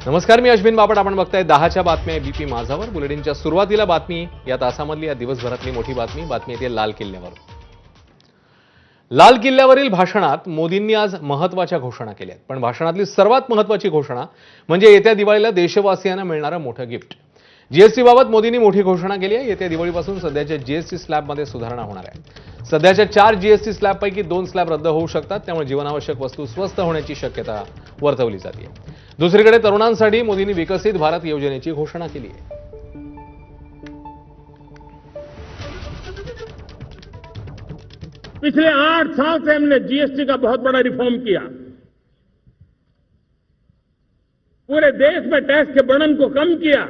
नमस्कार, मी अश्विन बापट. आपण बघताय 10च्या बातम्या बीपी माझावर. बुलेटिनच्या सुरुवातीला बातमी, या तासामधली या दिवसभरातली मोठी बातमी येते लाल किल्ल्यावर. लाल किल्ल्यावरील भाषणात मोदींनी आज महत्त्वाच्या घोषणा केल्या. पण भाषणातली सर्वात महत्त्वाची घोषणा म्हणजे येत्या दिवाळीला देशवासियांना मिळणारं मोठं गिफ्ट. जीएसटी बाबत मोदींनी मोठी घोषणा केली आहे. येत्या दिवाळीपासून सध्याच्या जीएसटी स्लॅबमध्ये सुधारणा होणार आहे. सध्याच्या 4 जीएसटी स्लॅबपैकी 2 स्लॅब रद्द होऊ शकतात. त्यामुळे जीवनावश्यक वस्तू स्वस्त होण्याची शक्यता वर्तवली जाते. दुसरीकडे तरुणांसाठी मोदींनी विकसित भारत योजनेची घोषणा केली आहे. पिछले 8 साल से हमने जीएसटी का बहुत बड़ा रिफॉर्म किया. पूरे देश में टैक्स के बर्डन को कम किया,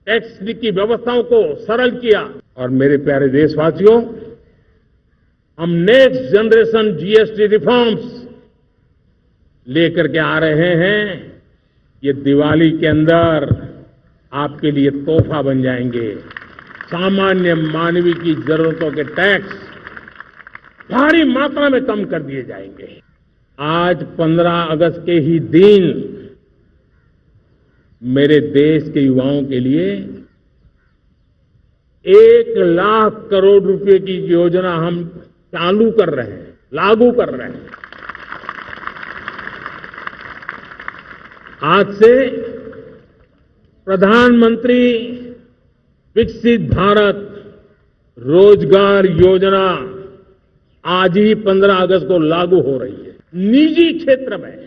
टैक्स की व्यवस्थाओं को सरल किया. और मेरे प्यारे देशवासियों, हम नेक्स्ट जनरेशन जीएसटी रिफॉर्म्स लेकर के आ रहे हैं. ये दिवाली के अंदर आपके लिए तोहफा बन जाएंगे. सामान्य मानवीय की जरूरतों के टैक्स भारी मात्रा में कम कर दिए जाएंगे. आज 15 अगस्त के ही दिन मेरे देश के युवाओं के लिए 1 लाख करोड़ रुपए की योजना हम चालू कर रहे हैं, लागू कर रहे हैं. आज से प्रधानमंत्री विकसित भारत रोजगार योजना आज ही 15 अगस्त को लागू हो रही है. निजी क्षेत्र में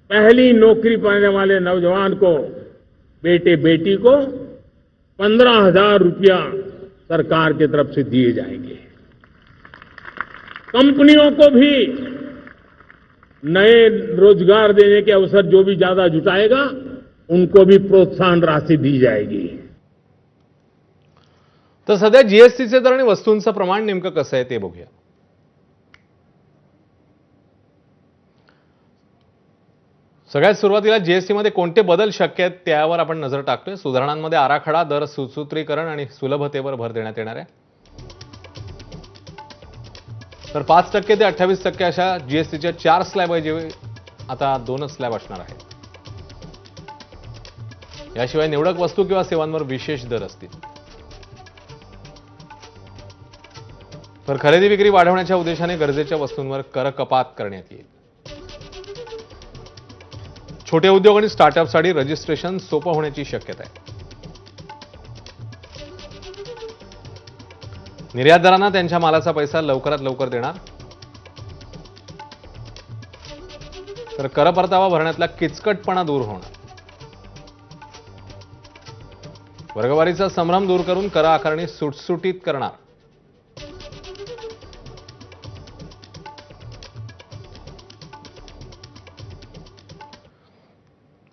पहली नौकरी पाने वाले नौजवान को, बेटे बेटी को 15,000 रुपया सरकार की तरफ से दिए जाएंगे. कंपनियों को भी नए रोजगार देने के अवसर जो भी ज्यादा जुटाएगा उनको भी प्रोत्साहन राशि दी जाएगी. तर सध्या जीएसटीचे दर आणि वस्तूंचं प्रमाण नेमकं कसं आहे ते बघूया. सगळ्यात सुरुवातीला जीएसटीमध्ये कोणते बदल शक्य आहेत त्यावर आपण नजर टाकतोय. सुधारणांमध्ये आराखडा, दर सुसूत्रीकरण आणि सुलभतेवर भर देण्यात येणार आहे. तर 5% ते 28% अशा जीएसटीच्या 4 स्लॅब ऐवजी आता 2च स्लॅब असणार आहे. याशिवाय निवडक वस्तू किंवा सेवांवर विशेष दर असतील. तर खरेदी विक्री वाढवण्याच्या उद्देशाने गरजेच्या वस्तूंवर कर कपात करण्यात येईल. छोटे उद्योग आणि स्टार्टअपसाठी रजिस्ट्रेशन सोपं होण्याची शक्यता आहे. निर्यातदारांना त्यांच्या मालाचा पैसा लवकरात लवकर देणार. तर कर परतावा भरण्यातला किचकटपणा दूर होणार. वर्गवारीचा संभ्रम दूर करून कर आकारणी सुटसुटीत करणार.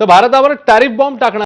तर भारतावर टॅरिफ बॉम्ब टाकणार